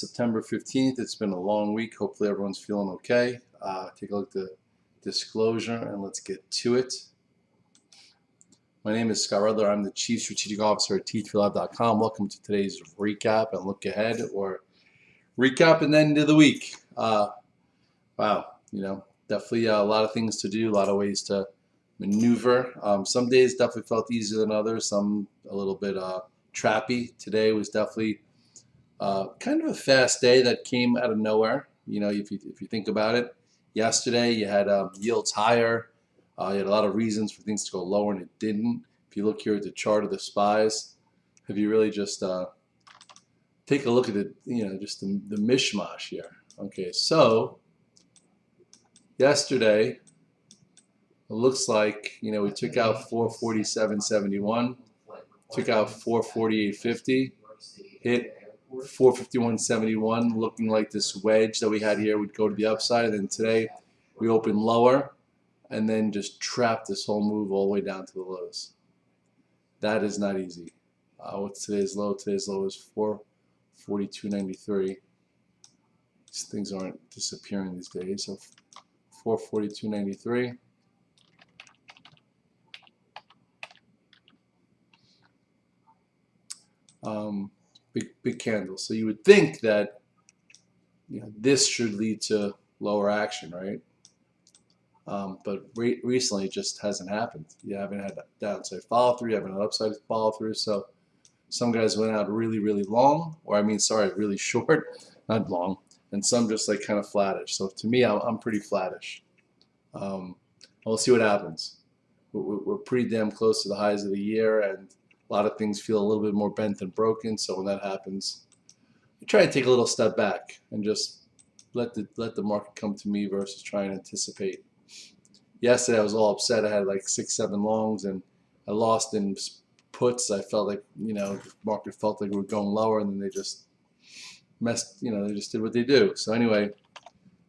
September 15th. It's been a long week. Hopefully everyone's feeling okay. Take a look at the disclosure and let's get to it. My name is Scott Redler. I'm the Chief Strategic Officer at T3Lab.com. Welcome to today's recap and look ahead, or recap and then to the week. Wow, definitely a lot of things to do, a lot of ways to maneuver. Some days definitely felt easier than others, some a little bit trappy. Today was definitely kind of a fast day that came out of nowhere. If you think about it, yesterday you had yields higher. You had a lot of reasons for things to go lower, and it didn't. If you look here at the chart of the SPYs, if you really just take a look at it, just the mishmash here. Okay, so yesterday it looks like we took out 447.71, took out 448.50, hit 451.71, looking like this wedge that we had here would go to the upside, and then today we opened lower and then just trapped this whole move all the way down to the lows. That is not easy. What's today's low? Today's low is 442.93. These things aren't disappearing these days. So 442.93. Big candle. So you would think that this should lead to lower action, right? But recently it just hasn't happened. You haven't had a downside follow through, you haven't had upside follow through. So some guys went out really long, or really short, not long, and some just like kind of flattish. So to me, I'm pretty flattish. We'll see what happens. We're pretty damn close to the highs of the year, and a lot of things feel a little bit more bent than broken. So when that happens, I try to take a little step back and just let the market come to me versus try and anticipate. Yesterday I was all upset. I had like 6-7 longs and I lost in puts. I felt like the market felt like we were going lower, and then they just messed. They just did what they do. So anyway,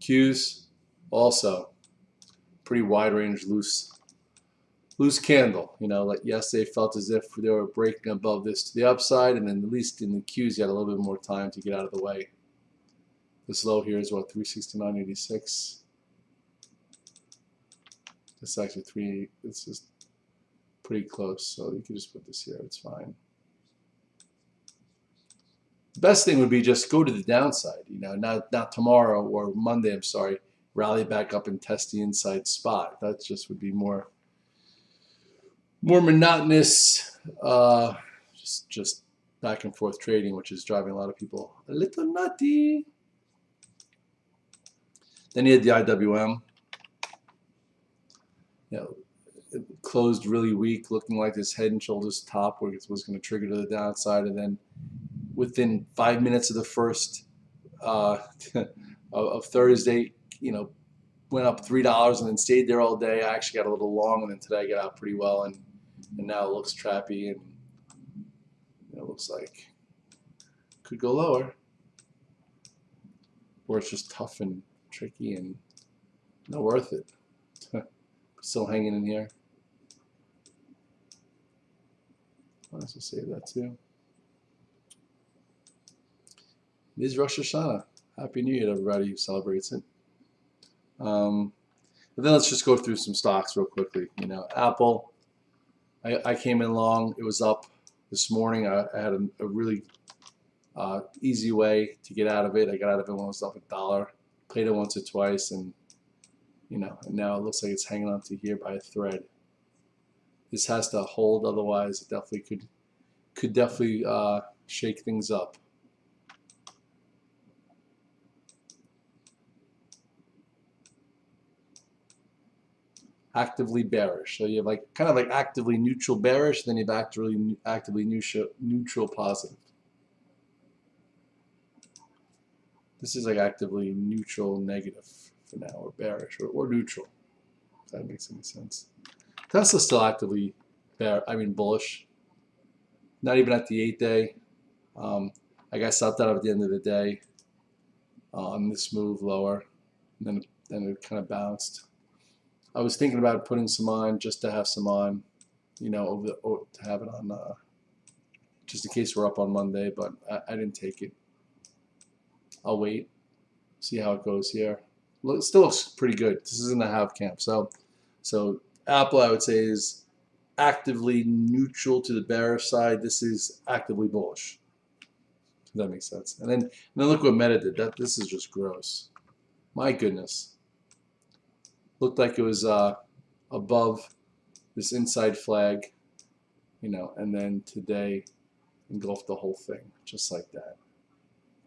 Qs also pretty wide range, loose candle. Like yesterday felt as if they were breaking above this to the upside, and then at least in the Qs you had a little bit more time to get out of the way. This low here is what, 369.86. It's actually it's just pretty close, so you can just put this here, it's fine. The best thing would be just go to the downside, not tomorrow or Monday, I'm sorry, rally back up and test the inside spot. That just would be more monotonous, just back and forth trading, which is driving a lot of people a little nutty. Then you had the IWM. It closed really weak, looking like this head and shoulders top where it was going to trigger to the downside, and then within 5 minutes of the first of Thursday, went up $3 and then stayed there all day. I actually got a little long, and then today I got out pretty well, and now it looks trappy, and it looks like could go lower, or it's just tough and tricky and not worth it. Still hanging in here. Might as well save that too. It is Rosh Hashanah. Happy New Year to everybody who celebrates it. But then let's just go through some stocks real quickly. Apple, I came in long. It was up this morning. I had a really easy way to get out of it. I got out of it when it was up $1. Played it once or twice, and and now it looks like it's hanging on to here by a thread. This has to hold, otherwise it definitely could definitely shake things up. Actively bearish. So you have kind of actively neutral bearish, then you have actively neutral positive. This is actively neutral negative for now, or bearish, or neutral, if that makes any sense. Tesla's still actively bullish. Not even at the 8-day. I got stopped out at the end of the day on this move lower, and then it kind of bounced. I was thinking about putting some on just to have some on, to have it on just in case we're up on Monday, but I didn't take it. I'll wait, see how it goes here. It still looks pretty good. This is in the half camp. So Apple, I would say, is actively neutral to the bearish side. This is actively bullish. If that makes sense. And then look what Meta did. This is just gross. My goodness. Looked like it was above this inside flag, and then today engulfed the whole thing just like that.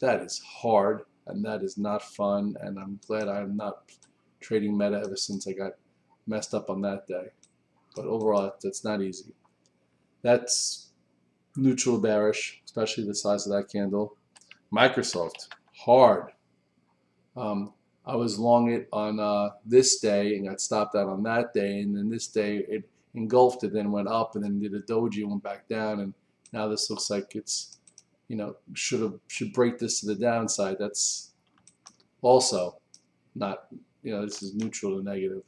That is hard, and that is not fun, and I'm glad I'm not trading Meta ever since I got messed up on that day. But overall, that's not easy. That's neutral bearish, especially the size of that candle. Microsoft, hard. I was long it on this day and got stopped out on that day, and then this day it engulfed it, then went up, and then did a doji and went back down, and now this looks like it's, should break this to the downside. That's also not, this is neutral to negative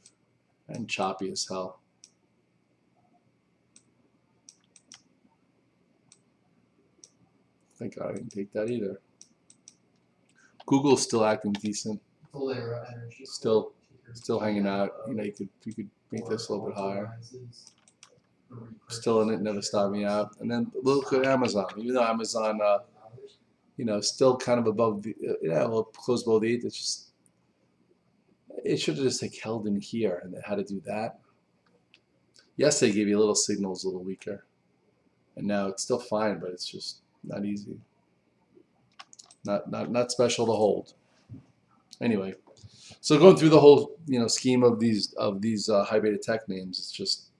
and choppy as hell. Thank God I didn't take that either. Google's still acting decent. Still hanging out. You could make this a little bit higher. Still in it, never stopped me out. And then look at Amazon. Even though Amazon, still kind of above the, close below the 8. It's just, it should have just held in here, and it had to do that. Yesterday gave you little signals, a little weaker, and now it's still fine, but it's just not easy. Not special to hold. Anyway, so going through the whole scheme of these high beta tech names, it's just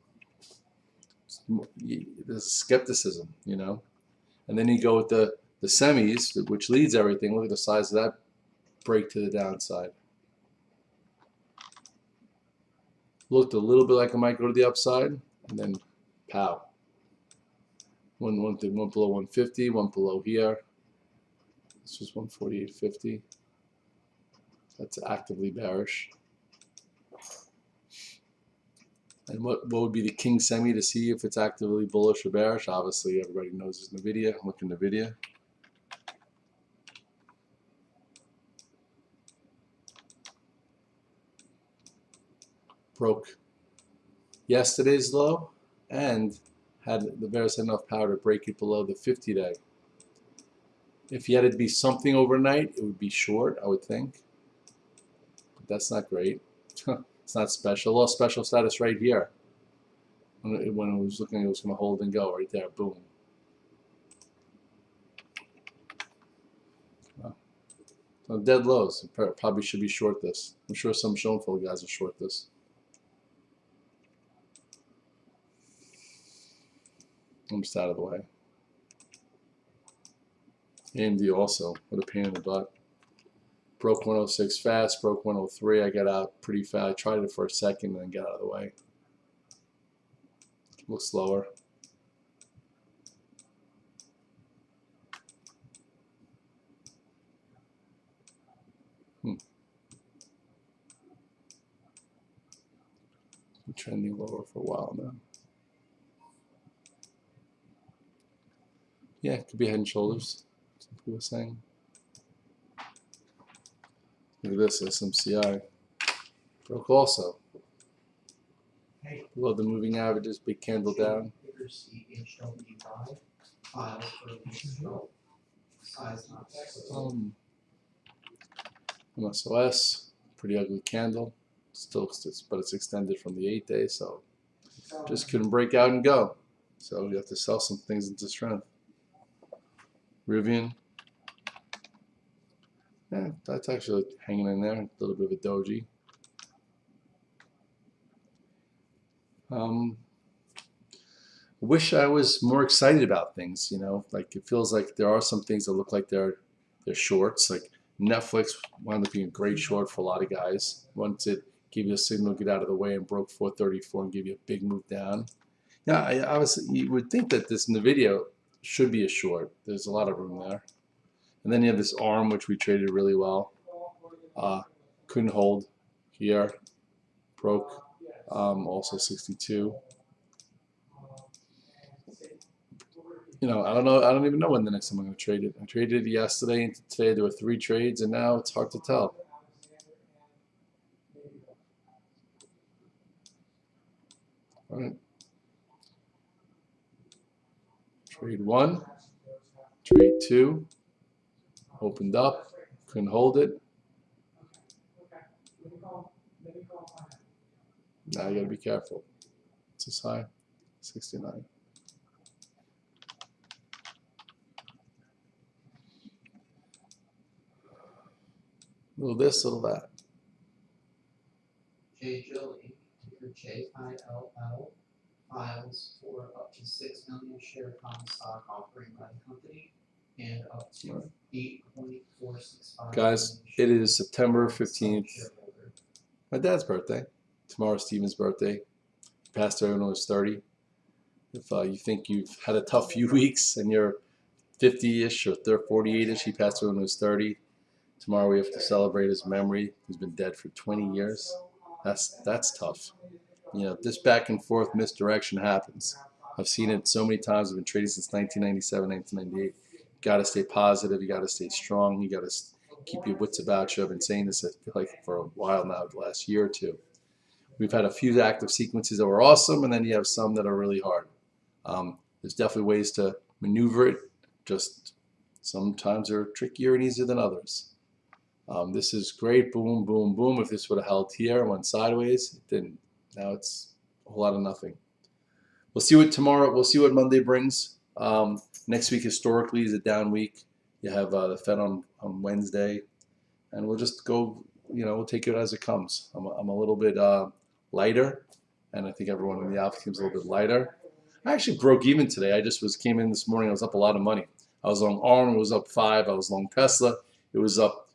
there's skepticism, and then you go with the semis, which leads everything. Look at the size of that break to the downside. Looked a little bit like it might go to the upside, and then pow. One below 150, one below here. This was 148.50. That's actively bearish. And what would be the king semi to see if it's actively bullish or bearish? Obviously, everybody knows it's NVIDIA. Look in NVIDIA. Broke yesterday's low and had the bears had enough power to break it below the 50-day. If you had it to be something overnight, it would be short, I would think. But that's not great. It's not special. Well, special status right here. When it was looking, it was going to hold and go right there. Boom. So dead lows. Probably should be short this. I'm sure some Schoenfeld guys are short this. I'm just out of the way. AMD also, what a pain in the butt. Broke 106 fast, broke 103. I got out pretty fast. I tried it for a second and then got out of the way. Looks slower. Been trending lower for a while now. Yeah, it could be head and shoulders. Some people were saying. Look at this, SMCI. Broke also. Below the moving averages, big candle down. MSOS, pretty ugly candle. Still, but it's extended from the 8-day, so just couldn't break out and go. So you have to sell some things into strength. Rivian. Yeah, that's actually hanging in there. A little bit of a doji. Wish I was more excited about things, like it feels like there are some things that look like they're shorts. Like Netflix wound up being a great short for a lot of guys. Once it gave you a signal, get out of the way, and broke 434 and give you a big move down. Yeah, obviously you would think that this NVIDIA should be a short. There's a lot of room there. And then you have this ARM, which we traded really well. Couldn't hold here. Broke also 62. I don't know. I don't even know when the next time I'm going to trade it. I traded it yesterday, and today there were 3 trades, and now it's hard to tell. All right. Trade 1, trade 2, opened up, couldn't hold it. Now you got to be careful. It's this high, 69. Little this, little that. J. Jilly, ticker JILL, files for up to 6 million share common stock offering by the company and up to 8.465. Guys, it is September 15th. My dad's birthday. Tomorrow's Steven's birthday. He passed away when he was 30. If you think you've had a tough few weeks and you're 50-ish or 48-ish, he passed away when he was 30. Tomorrow we have to celebrate his memory. He's been dead for 20 years. That's tough. This back and forth misdirection happens. I've seen it so many times. I've been trading since 1997, 1998. You got to stay positive. You got to stay strong. You got to keep your wits about you. I've been saying this, I feel like, for a while now, the last year or two. We've had a few active sequences that were awesome, and then you have some that are really hard. There's definitely ways to maneuver it. Just sometimes they're trickier and easier than others. This is great. Boom, boom, boom. If this would have held here and went sideways, it didn't. Now it's a whole lot of nothing. We'll see what tomorrow. We'll see what Monday brings. Next week historically is a down week. You have the Fed on Wednesday, and we'll just go. We'll take it as it comes. I'm a little bit lighter, and I think everyone in the alpha team is a little bit lighter. I actually broke even today. I just came in this morning. I was up a lot of money. I was long ARM. It was up 5. I was long Tesla. It was up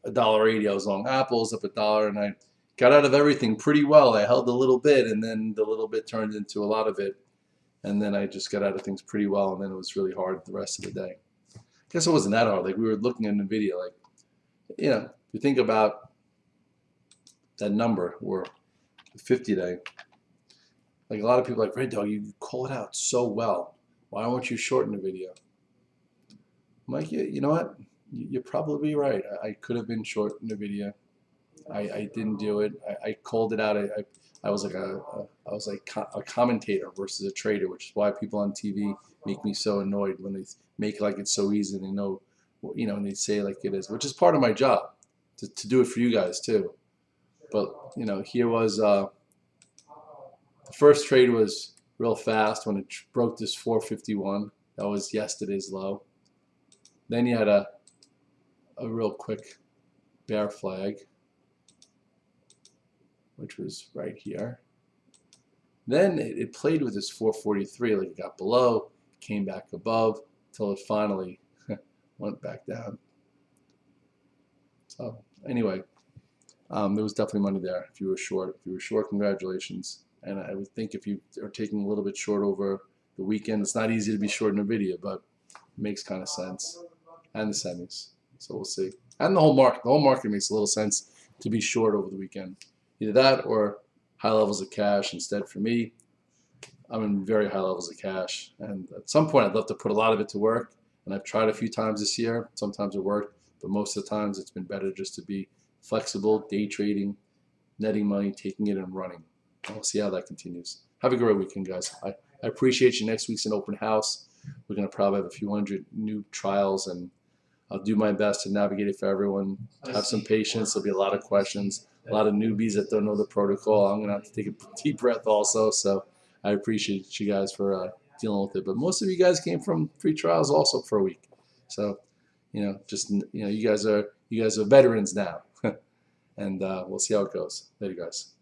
$1.80. I was long Apple. It was up $1, and I got out of everything pretty well. I held a little bit, and then the little bit turned into a lot of it, and then I just got out of things pretty well, and then it was really hard the rest of the day. I guess it wasn't that hard. Like, we were looking at NVIDIA, like, if you think about that number, or 50 day, like a lot of people are like, Red Dog, you call it out so well. Why weren't you short NVIDIA? I'm like, you know what? You're probably right. I could have been short NVIDIA. I didn't do it. I called it out. I was like a commentator versus a trader, which is why people on TV make me so annoyed when they make like it's so easy and they know, and they say like it is, which is part of my job to do it for you guys too. But here was the first trade was real fast when it broke this 451. That was yesterday's low. Then you had a real quick bear flag, which was right here. Then it played with this 443, like it got below, came back above, until it finally went back down. So anyway, there was definitely money there if you were short. If you were short, congratulations. And I would think if you are taking a little bit short over the weekend, it's not easy to be short in NVIDIA, but it makes kind of sense. And the semis. So we'll see. And the whole market. The whole market makes a little sense to be short over the weekend. Either that or high levels of cash. Instead, for me, I'm in very high levels of cash. And at some point, I'd love to put a lot of it to work. And I've tried a few times this year. Sometimes it worked. But most of the times, it's been better just to be flexible, day trading, netting money, taking it and running. And we'll see how that continues. Have a great weekend, guys. I appreciate you. Next week's an open house. We're going to probably have a few hundred new trials, and I'll do my best to navigate it for everyone. Have some patience. There'll be a lot of questions, a lot of newbies that don't know the protocol. I'm going to have to take a deep breath also. So I appreciate you guys for dealing with it. But most of you guys came from free trials also for a week. So, you guys are veterans now. And we'll see how it goes. Later, guys.